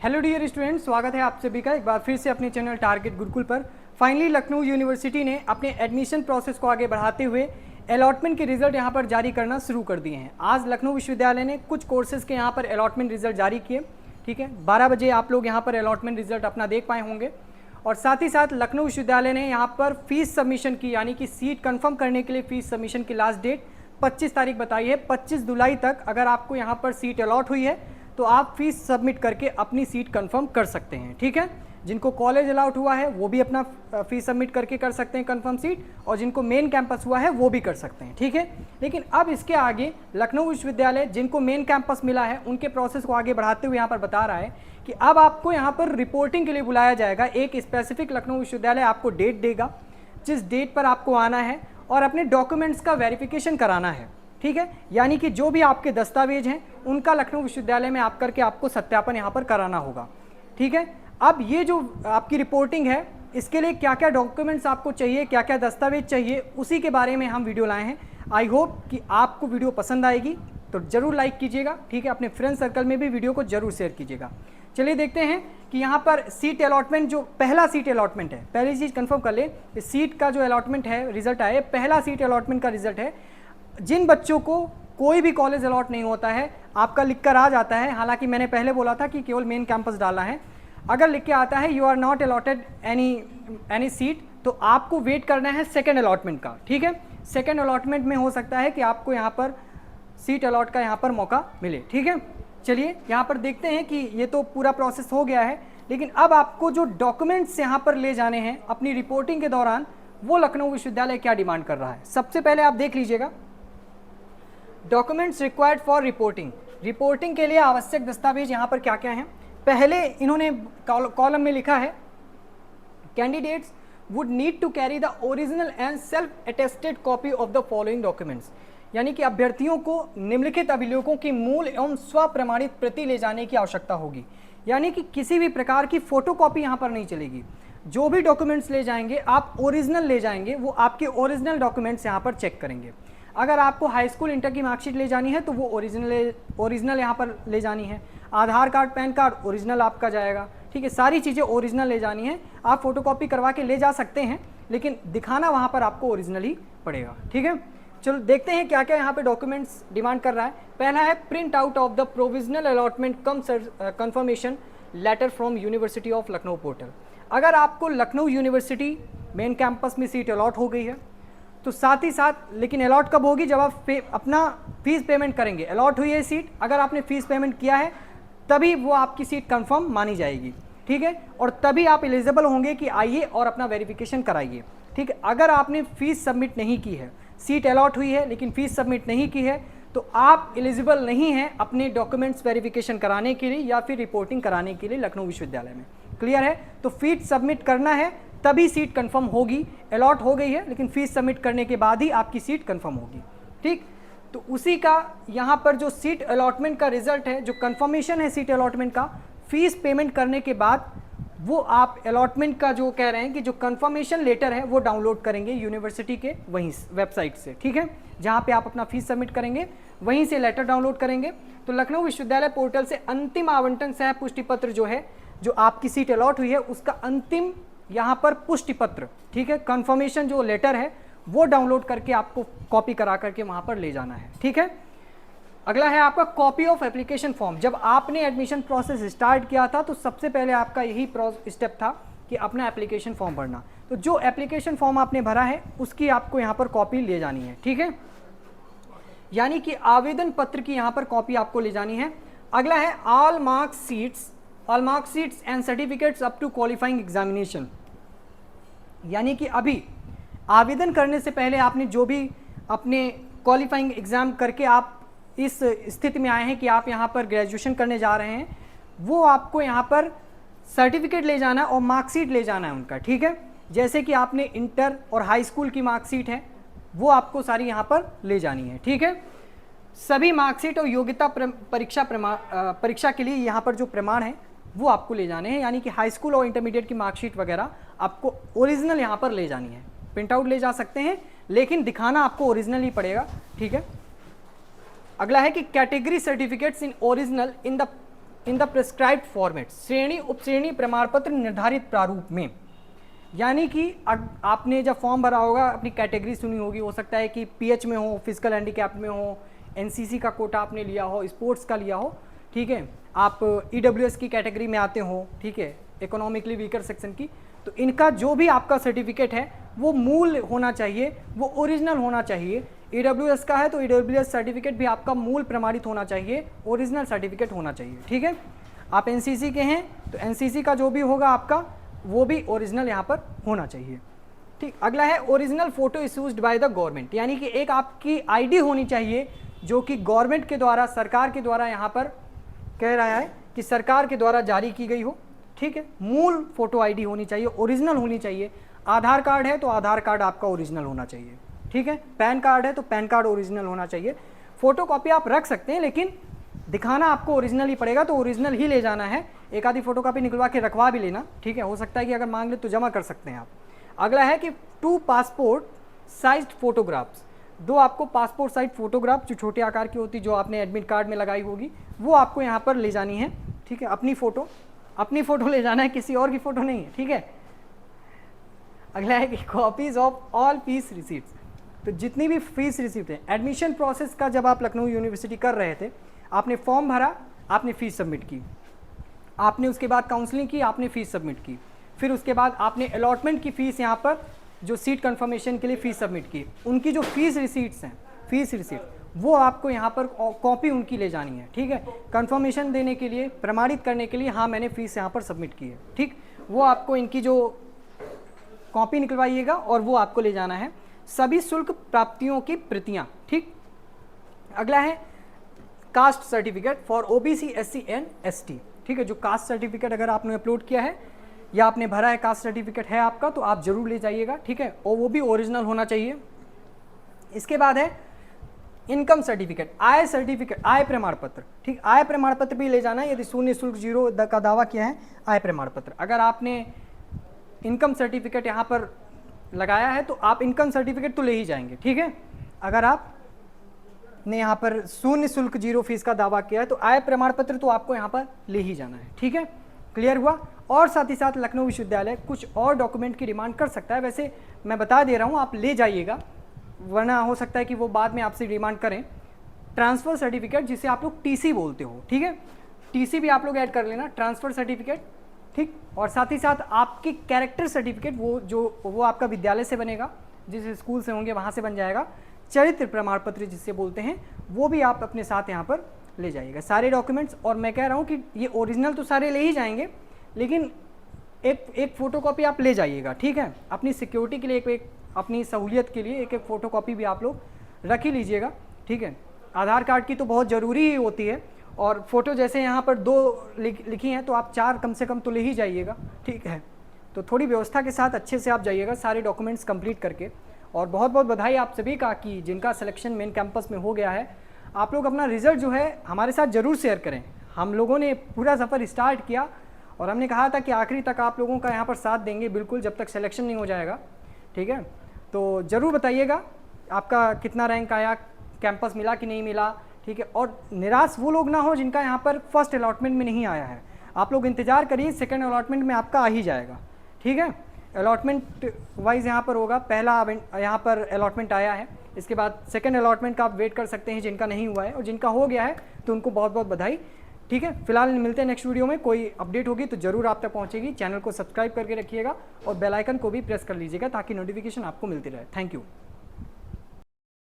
Hello dear students, स्वागत है आप सभी का एक बार फिर से अपने चैनल टारगेट गुरुकुल पर। फाइनली लखनऊ यूनिवर्सिटी ने अपने एडमिशन प्रोसेस को आगे बढ़ाते हुए अलॉटमेंट के रिजल्ट यहां पर जारी करना शुरू कर दिए हैं। आज लखनऊ विश्वविद्यालय ने कुछ कोर्सेज के यहां पर अलॉटमेंट रिजल्ट जारी किए। ठीक है, 12 बजे आप लोग यहां पर अलॉटमेंट रिजल्ट अपना देख पाए होंगे। और साथ ही साथ लखनऊ विश्वविद्यालय ने यहाँ पर फीस सबमिशन की, यानी कि सीट कन्फर्म करने के लिए फीस सबमिशन की लास्ट डेट 25 तारीख बताई है। 25 जुलाई तक अगर आपको यहाँ पर सीट अलॉट हुई है तो आप फीस सबमिट करके अपनी सीट कंफर्म कर सकते हैं। ठीक है, जिनको कॉलेज अलॉट हुआ है वो भी अपना फीस सबमिट करके कर सकते हैं कंफर्म सीट, और जिनको मेन कैंपस हुआ है वो भी कर सकते हैं। ठीक है, लेकिन अब इसके आगे लखनऊ विश्वविद्यालय जिनको मेन कैंपस मिला है उनके प्रोसेस को आगे बढ़ाते हुए यहाँ पर बता रहा है कि अब आपको यहाँ पर रिपोर्टिंग के लिए बुलाया जाएगा। एक स्पेसिफिक लखनऊ विश्वविद्यालय आपको डेट देगा जिस डेट पर आपको आना है और अपने डॉक्यूमेंट्स का वेरिफिकेशन कराना है। ठीक है, यानी कि जो भी आपके दस्तावेज हैं उनका लखनऊ विश्वविद्यालय में आप करके आपको सत्यापन यहाँ पर कराना होगा। ठीक है, अब ये जो आपकी रिपोर्टिंग है इसके लिए क्या क्या डॉक्यूमेंट्स आपको चाहिए, क्या क्या दस्तावेज चाहिए, उसी के बारे में हम वीडियो लाए हैं। आई होप कि आपको वीडियो पसंद आएगी, तो ज़रूर लाइक कीजिएगा। ठीक है, अपने फ्रेंड सर्कल में भी वीडियो को जरूर शेयर कीजिएगा। चलिए देखते हैं कि यहाँ पर सीट अलॉटमेंट, जो पहला सीट अलॉटमेंट है, पहली चीज़ कंफर्म कर ले, सीट का जो अलॉटमेंट है रिजल्ट आए, पहला सीट अलॉटमेंट का रिजल्ट है। जिन बच्चों को कोई भी कॉलेज अलॉट नहीं होता है, आपका लिख कर आ जाता है, हालांकि मैंने पहले बोला था कि केवल मेन कैंपस डालना है, अगर लिख के आता है you are not allotted any seat, तो आपको वेट करना है सेकेंड अलॉटमेंट का। ठीक है, सेकेंड अलॉटमेंट में हो सकता है कि आपको यहाँ पर सीट अलॉट का यहाँ पर मौका मिले। ठीक है, चलिए यहाँ पर देखते हैं कि ये तो पूरा प्रोसेस हो गया है, लेकिन अब आपको जो डॉक्यूमेंट्स यहाँ पर ले जाने हैं अपनी रिपोर्टिंग के दौरान, वो लखनऊ विश्वविद्यालय क्या डिमांड कर रहा है। सबसे पहले आप देख लीजिएगा, documents required for reporting. Reporting के लिए आवश्यक दस्तावेज यहाँ पर क्या क्या हैं। पहले इन्होंने कॉलम में लिखा है, candidates would need to carry the original and self attested copy of the following documents, यानी कि अभ्यर्थियों को निम्नलिखित अभिलेखों की मूल एवं स्वप्रमाणित प्रति ले जाने की आवश्यकता होगी। यानी कि किसी भी प्रकार की फोटोकॉपी यहाँ पर नहीं चलेगी। जो भी डॉक्यूमेंट्स ले जाएंगे आप ओरिजिनल ले जाएंगे, वो आपके ओरिजिनल डॉक्यूमेंट्स यहाँ पर चेक करेंगे। अगर आपको हाई स्कूल इंटर की मार्कशीट ले जानी है तो वो ओरिजिनल यहाँ पर ले जानी है। आधार कार्ड, पैन कार्ड ओरिजिनल आपका जाएगा। ठीक है, सारी चीज़ें ओरिजिनल ले जानी है। आप फोटोकॉपी करवा के ले जा सकते हैं, लेकिन दिखाना वहाँ पर आपको ओरिजिनल ही पड़ेगा। ठीक है, चलो देखते हैं क्या क्या यहाँ पे डॉक्यूमेंट्स डिमांड कर रहा है। पहला है print out of the provisional allotment cum confirmation letter from university of Lucknow portal. अगर आपको लखनऊ यूनिवर्सिटी मेन कैंपस में सीट अलॉट हो गई है तो साथ ही साथ, लेकिन अलॉट कब होगी, जब आप अपना फीस पेमेंट करेंगे। अलॉट हुई है सीट, अगर आपने फीस पेमेंट किया है तभी वो आपकी सीट कंफर्म मानी जाएगी। ठीक है, और तभी आप एलिजिबल होंगे कि आइए और अपना वेरिफिकेशन कराइए। ठीक है, अगर आपने फीस सबमिट नहीं की है, सीट अलॉट हुई है लेकिन फीस सबमिट नहीं की है, तो आप एलिजिबल नहीं हैं अपने डॉक्यूमेंट्स वेरिफिकेशन कराने के लिए या फिर रिपोर्टिंग कराने के लिए लखनऊ विश्वविद्यालय में। क्लियर है, तो फीस सबमिट करना है तभी सीट कंफर्म होगी। अलॉट हो गई है लेकिन फीस सबमिट करने के बाद ही आपकी सीट कंफर्म होगी। ठीक, तो उसी का यहाँ पर जो सीट अलॉटमेंट का रिजल्ट है, जो कंफर्मेशन है सीट अलॉटमेंट का, फीस पेमेंट करने के बाद वो आप अलॉटमेंट का जो कह रहे हैं कि जो कंफर्मेशन लेटर है वो डाउनलोड करेंगे यूनिवर्सिटी के वहीं वेबसाइट से। ठीक है, जहाँ पे आप अपना फीस सबमिट करेंगे वहीं से लेटर डाउनलोड करेंगे। तो लखनऊ विश्वविद्यालय पोर्टल से अंतिम आवंटन सह पुष्टि पत्र जो है, जो आपकी सीट अलॉट हुई है उसका अंतिम यहाँ पर पुष्टि पत्र, ठीक है, कंफर्मेशन जो लेटर है वो डाउनलोड करके आपको कॉपी करा करके वहाँ पर ले जाना है। ठीक है, अगला है आपका कॉपी ऑफ एप्लीकेशन फॉर्म। जब आपने एडमिशन प्रोसेस स्टार्ट किया था तो सबसे पहले आपका यही स्टेप था कि अपना एप्लीकेशन फॉर्म भरना। तो जो एप्लीकेशन फॉर्म आपने भरा है उसकी आपको यहाँ पर कॉपी ले जानी है। ठीक है, यानी कि आवेदन पत्र की यहाँ पर कॉपी आपको ले जानी है। अगला है all marksheets and certificates up to qualifying examination, यानी कि अभी आवेदन करने से पहले आपने जो भी अपने क्वालिफाइंग एग्ज़ाम करके आप इस स्थिति में आए हैं कि आप यहाँ पर ग्रेजुएशन करने जा रहे हैं, वो आपको यहाँ पर सर्टिफिकेट ले जाना और मार्कशीट ले जाना है उनका। ठीक है, जैसे कि आपने इंटर और हाई स्कूल की मार्कशीट है वो आपको सारी यहाँ पर ले जानी है। ठीक है, सभी मार्कशीट और योग्यता परीक्षा के लिए यहाँ पर जो प्रमाण है वो आपको ले जाने हैं, यानी कि हाई स्कूल और इंटरमीडिएट की मार्कशीट वगैरह आपको ओरिजिनल यहाँ पर ले जानी है। प्रिंट आउट ले जा सकते हैं लेकिन दिखाना आपको ओरिजिनल ही पड़ेगा। ठीक है, अगला है कि category certificates in original in the in the prescribed format, श्रेणी उपश्रेणी प्रमाण पत्र निर्धारित प्रारूप में। यानी कि आपने जब फॉर्म भरा होगा, अपनी कैटेगरी सुनी होगी, हो सकता है कि पीएच में हो, फिजिकल हैंडीकैप में हो, एनसीसी का कोटा आपने लिया हो, स्पोर्ट्स का लिया हो, ठीक है, आप ईडब्ल्यूएस की कैटेगरी में आते हो, ठीक है, इकोनॉमिकली वीकर सेक्शन की, तो इनका जो भी आपका सर्टिफिकेट है वो मूल होना चाहिए, वो ओरिजिनल होना चाहिए। ईडब्ल्यूएस का है तो ईडब्ल्यूएस सर्टिफिकेट भी आपका मूल प्रमाणित होना चाहिए, ओरिजिनल सर्टिफिकेट होना चाहिए, ठीक है। आप एनसीसी के हैं तो एनसीसी का जो भी होगा आपका वो भी ओरिजिनल यहाँ पर होना चाहिए, ठीक। अगला है original photo issues by the government, यानी कि एक आपकी आईडी होनी चाहिए जो कि गवर्नमेंट के द्वारा, सरकार के द्वारा यहाँ पर कह रहा है कि सरकार के द्वारा जारी की गई हो, ठीक है। मूल फोटो आईडी होनी चाहिए, ओरिजिनल होनी चाहिए। आधार कार्ड है तो आधार कार्ड आपका ओरिजिनल होना चाहिए, ठीक है। पैन कार्ड है तो पैन कार्ड ओरिजिनल होना चाहिए। फोटो कॉपी आप रख सकते हैं लेकिन दिखाना आपको ओरिजिनल ही पड़ेगा, तो ओरिजिनल ही ले जाना है। एक आधी फोटो कॉपी निकलवा के रखवा भी लेना, ठीक है, हो सकता है कि अगर मांग ले तो जमा कर सकते हैं आप। अगला है कि 2 पासपोर्ट साइज फोटोग्राफ्स, 2 आपको पासपोर्ट साइज फोटोग्राफ जो छोटे आकार की होती, जो आपने एडमिट कार्ड में लगाई होगी, वो आपको यहाँ पर ले जानी है, ठीक है। अपनी फ़ोटो ले जाना है, किसी और की फ़ोटो नहीं है, ठीक है। अगला है कि copies of all fees receipt, तो जितनी भी फीस रिसिप्ट है, एडमिशन प्रोसेस का जब आप लखनऊ यूनिवर्सिटी कर रहे थे, आपने फॉर्म भरा, आपने फ़ीस सबमिट की, आपने उसके बाद काउंसलिंग की, आपने फ़ीस सबमिट की, फिर उसके बाद आपने अलॉटमेंट की फ़ीस यहाँ पर जो सीट कंफर्मेशन के लिए फ़ीस सबमिट की, उनकी जो फीस रिसीट्स हैं, फीस रिसीप्ट, वो आपको यहाँ पर कॉपी उनकी ले जानी है, ठीक है। कंफर्मेशन देने के लिए, प्रमाणित करने के लिए, हाँ मैंने फ़ीस यहाँ पर सबमिट की है, ठीक, वो आपको इनकी जो कॉपी निकलवाइएगा और वो आपको ले जाना है। सभी शुल्क प्राप्तियों की प्रतियाँ, ठीक। अगला है caste certificate for OBC SC and ST, ठीक है। जो कास्ट सर्टिफिकेट अगर आपने अपलोड किया है या आपने भरा है, कास्ट सर्टिफिकेट है आपका, तो आप जरूर ले जाइएगा, ठीक है, और वो भी ओरिजिनल होना चाहिए। इसके बाद है इनकम सर्टिफिकेट, आय सर्टिफिकेट, आय प्रमाण पत्र, ठीक, आय प्रमाण पत्र भी ले जाना है। यदि शून्य शुल्क 0 का दावा किया है, आय प्रमाण पत्र, अगर आपने इनकम सर्टिफिकेट यहाँ पर लगाया है तो आप इनकम सर्टिफिकेट तो ले ही जाएंगे, ठीक है। अगर आपने यहाँ पर शून्य शुल्क 0 फीस का दावा किया है तो आय प्रमाण पत्र तो आपको यहाँ पर ले ही जाना है, ठीक है। क्लियर हुआ। और साथ ही साथ लखनऊ विश्वविद्यालय कुछ और डॉक्यूमेंट की डिमांड कर सकता है, वैसे मैं बता दे रहा हूँ, आप ले जाइएगा, वरना हो सकता है कि वो बाद में आपसे डिमांड करें। ट्रांसफ़र सर्टिफिकेट, जिसे आप लोग टीसी बोलते हो, ठीक है, टीसी भी आप लोग ऐड कर लेना, ट्रांसफ़र सर्टिफिकेट, ठीक। और साथ ही साथ आपकी कैरेक्टर सर्टिफिकेट, वो आपका विद्यालय से बनेगा, जिस स्कूल से होंगे वहाँ से बन जाएगा। चरित्र प्रमाण पत्र जिससे बोलते हैं, वो भी आप अपने साथ यहाँ पर ले जाइएगा, सारे डॉक्यूमेंट्स। और मैं कह रहा हूँ कि ये ओरिजिनल तो सारे ले ही जाएंगे, लेकिन एक फ़ोटोकॉपी आप ले जाइएगा, ठीक है। अपनी सिक्योरिटी के लिए, एक अपनी सहूलियत के लिए एक फ़ोटोकॉपी भी आप लोग रख ही लीजिएगा, ठीक है। आधार कार्ड की तो बहुत ज़रूरी ही होती है, और फ़ोटो जैसे यहाँ पर 2 लिखी हैं तो आप 4 कम से कम तो ले ही जाइएगा, ठीक है। तो थोड़ी व्यवस्था के साथ अच्छे से आप जाइएगा, सारे डॉक्यूमेंट्स कंप्लीट करके। और बहुत बहुत बधाई आप सभी का कि जिनका सिलेक्शन मेन कैंपस में हो गया है। आप लोग अपना रिज़ल्ट जो है हमारे साथ ज़रूर शेयर करें। हम लोगों ने पूरा सफ़र स्टार्ट किया और हमने कहा था कि आखिरी तक आप लोगों का यहाँ पर साथ देंगे, बिल्कुल, जब तक सिलेक्शन नहीं हो जाएगा, ठीक है। तो ज़रूर बताइएगा आपका कितना रैंक आया, कैंपस मिला कि नहीं मिला, ठीक है। और निराश वो लोग ना हो जिनका यहाँ पर फर्स्ट अलॉटमेंट में नहीं आया है। आप लोग इंतज़ार करिए, सेकंड अलॉटमेंट में आपका आ ही जाएगा, ठीक है। अलॉटमेंट वाइज यहाँ पर होगा, पहला यहाँ पर अलॉटमेंट आया है, इसके बाद सेकंड अलॉटमेंट का आप वेट कर सकते हैं जिनका नहीं हुआ है, और जिनका हो गया है तो उनको बहुत बहुत बधाई, ठीक है। फिलहाल मिलते हैं नेक्स्ट वीडियो में। कोई अपडेट होगी तो ज़रूर आप तक पहुँचेगी। चैनल को सब्सक्राइब करके रखिएगा और बेल आइकन को भी प्रेस कर लीजिएगा ताकि नोटिफिकेशन आपको मिलती रहे। Thank you.